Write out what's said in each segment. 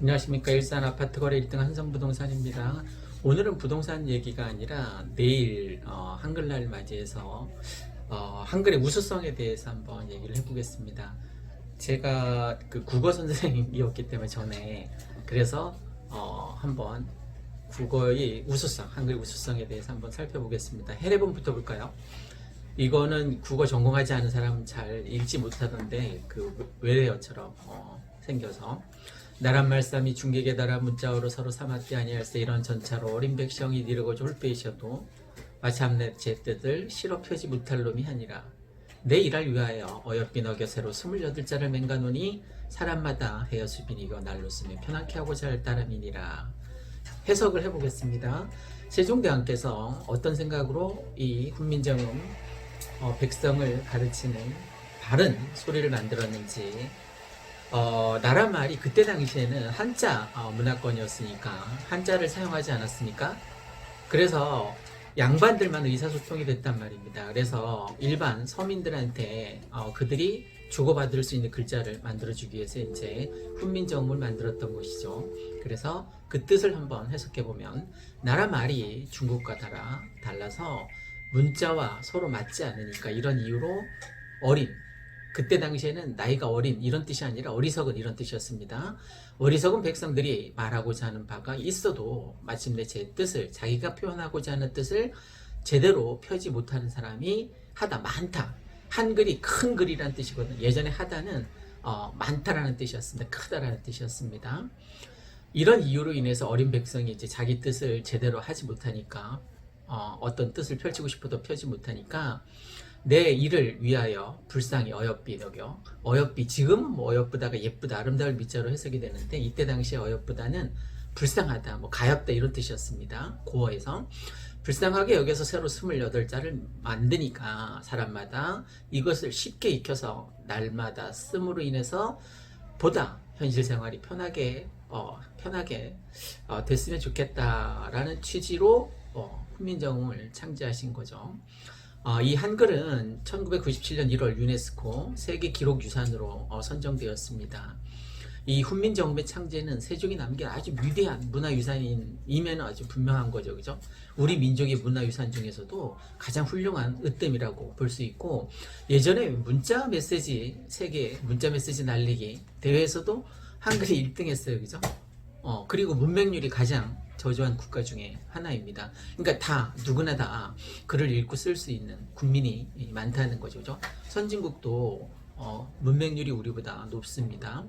안녕하십니까. 일산 아파트 거래 1등 한성부동산입니다. 오늘은 부동산 얘기가 아니라 내일 한글날 맞이해서 한글의 우수성에 대해서 한번 얘기를 해보겠습니다. 제가 그 국어 선생님이었기 때문에 전에 그래서 한번 국어의 우수성, 한글의 우수성에 대해서 한번 살펴보겠습니다. 해례본부터 볼까요? 이거는 국어 전공하지 않은 사람은 잘 읽지 못하던데 그 외래어처럼 생겨서 나란 말씀이 중객에 달아 문자어로 서로 삼았지 아니할세 이런 전차로 어린 백성이 이르고자 홀빼이셔도 마침내 제 뜻을 실어 펴지 못할 놈이 아니라 내 일할 위하여 어여삐 너겨새로 28자를 맹가노니 사람마다 헤어수빈이고 날로 쓰며 편하게 하고자 할 따름이니라. 해석을 해보겠습니다. 세종대왕께서 어떤 생각으로 이 훈민정음 백성을 가르치는 바른 소리를 만들었는지, 나라 말이 그때 당시에는 한자 문화권이었으니까 한자를 사용하지 않았으니까 그래서 양반들만 의사소통이 됐단 말입니다. 그래서 일반 서민들한테 그들이 주고받을 수 있는 글자를 만들어주기 위해서 이제 훈민정음을 만들었던 것이죠. 그래서 그 뜻을 한번 해석해보면 나라 말이 중국과 달라서 문자와 서로 맞지 않으니까 이런 이유로 어린, 그때 당시에는 나이가 어린 이런 뜻이 아니라 어리석은 이런 뜻이었습니다. 어리석은 백성들이 말하고자 하는 바가 있어도 마침내 제 뜻을, 자기가 표현하고자 하는 뜻을 제대로 펴지 못하는 사람이 하다, 많다. 한글이 큰 글이라는 뜻이거든요. 예전에 하다는 많다라는 뜻이었습니다. 크다라는 뜻이었습니다. 이런 이유로 인해서 어린 백성이 이제 자기 뜻을 제대로 하지 못하니까 어떤 뜻을 펼치고 싶어도 펴지 못하니까 내 일을 위하여 불쌍히 어여삐 너겨. 어여삐, 지금은 뭐 어여쁘다가 예쁘다, 아름다울 밑자로 해석이 되는데 이때 당시에 어여쁘다는 불쌍하다, 뭐 가엾다 이런 뜻이었습니다. 고어에서 불쌍하게 여기서 새로 28자를 만드니까 사람마다 이것을 쉽게 익혀서 날마다 씀으로 인해서 보다 현실 생활이 편하게 됐으면 좋겠다라는 취지로 훈민정음을 창제하신 거죠. 이 한글은 1997년 1월 유네스코 세계기록유산으로 선정되었습니다. 이 훈민정음의 창제는 세종이 남긴 아주 위대한 문화유산임에는 아주 분명한 거죠. 그죠? 우리 민족의 문화유산 중에서도 가장 훌륭한 으뜸이라고 볼 수 있고, 예전에 문자 메시지, 세계 문자 메시지 날리기 대회에서도 한글이 1등 했어요. 그죠? 그리고 문맹률이 가장 저조한 국가 중에 하나입니다. 그러니까 다, 누구나 다 글을 읽고 쓸 수 있는 국민이 많다는 거죠. 그죠? 선진국도 문맹률이 우리보다 높습니다.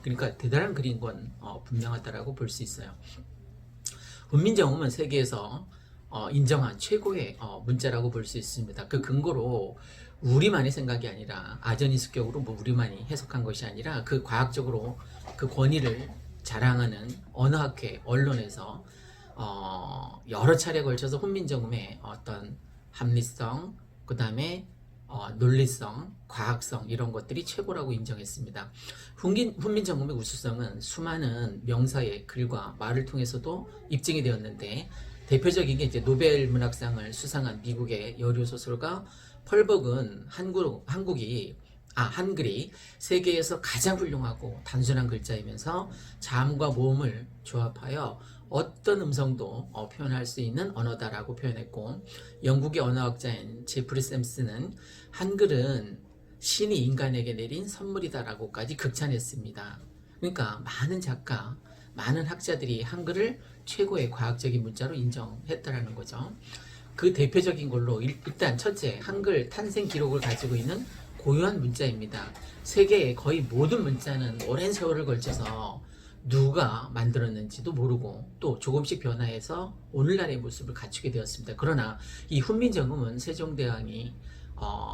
그러니까 대단한 글인 건 분명하다라고 볼 수 있어요. 훈민정음은 세계에서 인정한 최고의 문자라고 볼 수 있습니다. 그 근거로 우리만의 생각이 아니라 아전인수격으로 뭐 우리만이 해석한 것이 아니라 그 과학적으로 그 권위를 자랑하는 언어학회 언론에서 여러 차례에 걸쳐서 훈민정음의 어떤 합리성, 그 다음에 논리성, 과학성 이런 것들이 최고라고 인정했습니다. 훈민정음의 우수성은 수많은 명사의 글과 말을 통해서도 입증이 되었는데, 대표적인 게 이제 노벨 문학상을 수상한 미국의 여류 소설가 펄벅은 한글이 세계에서 가장 훌륭하고 단순한 글자이면서 자음과 모음을 조합하여 어떤 음성도 표현할 수 있는 언어다라고 표현했고, 영국의 언어학자인 제프리 샘스는 한글은 신이 인간에게 내린 선물이다라고까지 극찬했습니다. 그러니까 많은 작가, 많은 학자들이 한글을 최고의 과학적인 문자로 인정했다라는 거죠. 그 대표적인 걸로 일단 첫째, 한글 탄생 기록을 가지고 있는 고유한 문자입니다. 세계의 거의 모든 문자는 오랜 세월을 걸쳐서 누가 만들었는지도 모르고 또 조금씩 변화해서 오늘날의 모습을 갖추게 되었습니다. 그러나 이 훈민정음은 세종대왕이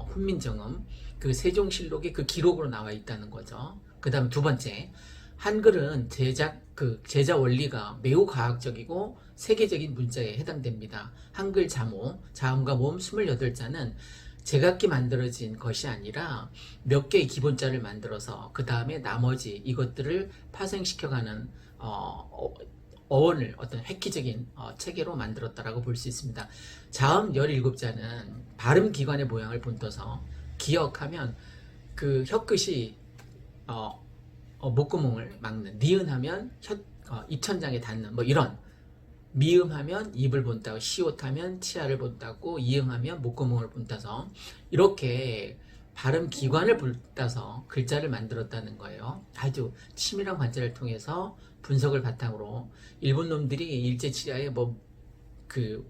훈민정음 그 세종실록의 그 기록으로 나와 있다는 거죠. 그 다음 두 번째, 한글은 제자 원리가 매우 과학적이고 세계적인 문자에 해당됩니다. 한글 자음과 모음 28자는 제각기 만들어진 것이 아니라 몇 개의 기본자를 만들어서 그 다음에 나머지 이것들을 파생시켜가는 어원을 어떤 획기적인 체계로 만들었다라고 볼 수 있습니다. 자음 17자는 발음기관의 모양을 본떠서 기억하면 그 혀끝이 목구멍을 막는, 니은하면 입천장에 닿는 뭐 이런, 미음하면 입을 본다고, 시옷하면 치아를 본다고, 이응하면 목구멍을 본따서 이렇게 발음 기관을 본따서 글자를 만들었다는 거예요. 아주 치밀한 관찰을 통해서 분석을 바탕으로 일본 놈들이 일제치하에 그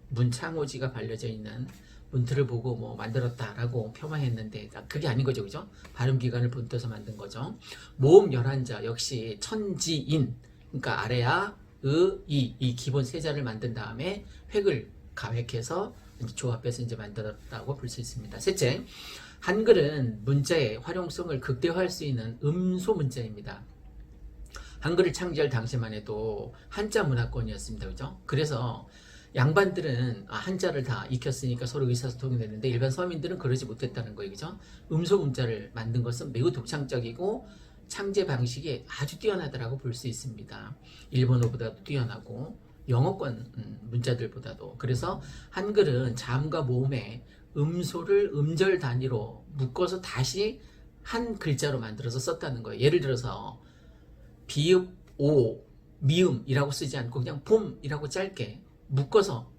문창호지가 발려져 있는 문틀을 보고 뭐 만들었다라고 폄하했는데 그게 아닌 거죠, 그죠? 발음 기관을 본떠서 만든 거죠. 모음 11자 역시 천지인, 그러니까 아래아, 이 기본 세 자를 만든 다음에 획을 가획해서 조합해서 이제 만들었다고 볼 수 있습니다. 셋째, 한글은 문자의 활용성을 극대화할 수 있는 음소 문자입니다. 한글을 창제할 당시만 해도 한자 문화권이었습니다, 그죠? 그래서 양반들은 한자를 다 익혔으니까 서로 의사소통이 됐는데 일반 서민들은 그러지 못했다는 거예요, 그죠? 음소 문자를 만든 것은 매우 독창적이고 창제 방식이 아주 뛰어나다라고 볼 수 있습니다. 일본어보다도 뛰어나고 영어권 문자들보다도. 그래서 한글은 자음과 모음의 음소를 음절 단위로 묶어서 다시 한 글자로 만들어서 썼다는 거예요. 예를 들어서 비읍, 오, 미음이라고 쓰지 않고 그냥 봄이라고 짧게 묶어서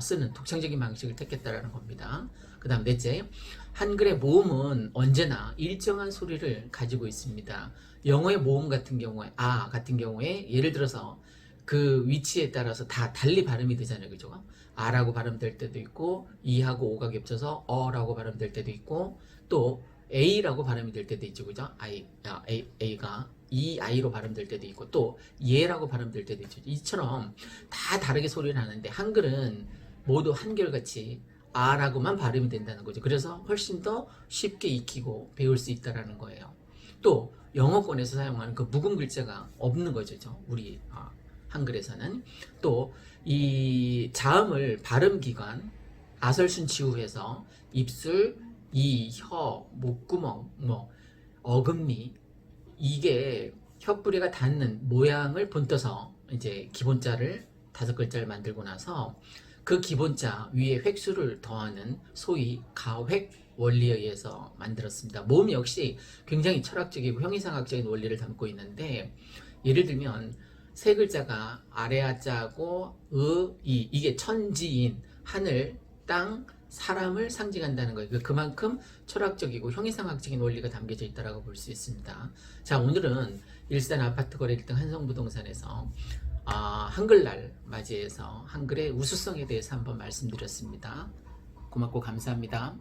쓰는 독창적인 방식을 택했다라는 겁니다. 그 다음 넷째, 한글의 모음은 언제나 일정한 소리를 가지고 있습니다. 영어의 모음 같은 경우에, 아 같은 경우에 예를 들어서 그 위치에 따라서 다 달리 발음이 되잖아요, 그죠? 아라고 발음될 때도 있고, 이하고 오가 겹쳐서 어라고 발음될 때도 있고, 또 A라고 발음이 될 때도 있죠, 그죠? A가 이 아이로 발음될 때도 있고, 또 예라고 발음될 때도 있죠. 이처럼 다 다르게 소리를 하는데 한글은 모두 한결같이 아라고만 발음이 된다는 거죠. 그래서 훨씬 더 쉽게 익히고 배울 수 있다라는 거예요. 또 영어권에서 사용하는 그 묵은 글자가 없는 거죠, 우리 한글에서는. 또 이 자음을 발음기관, 아설순치후해서 입술, 이, 혀, 목구멍, 어금니, 이게 혀뿌리가 닿는 모양을 본떠서 이제 기본자를 5글자를 만들고 나서 그 기본자 위에 획수를 더하는 소위 가획 원리에 의해서 만들었습니다. 모음 역시 굉장히 철학적이고 형이상학적인 원리를 담고 있는데, 예를 들면 세 글자가 아래아자고 이게 천지인, 하늘, 땅, 사람을 상징한다는 거예요. 그만큼 철학적이고 형이상학적인 원리가 담겨져 있다고 볼 수 있습니다. 자, 오늘은 일산 아파트 거래 1등 한성부동산에서 한글날 맞이해서 한글의 우수성에 대해서 한번 말씀드렸습니다. 고맙고 감사합니다.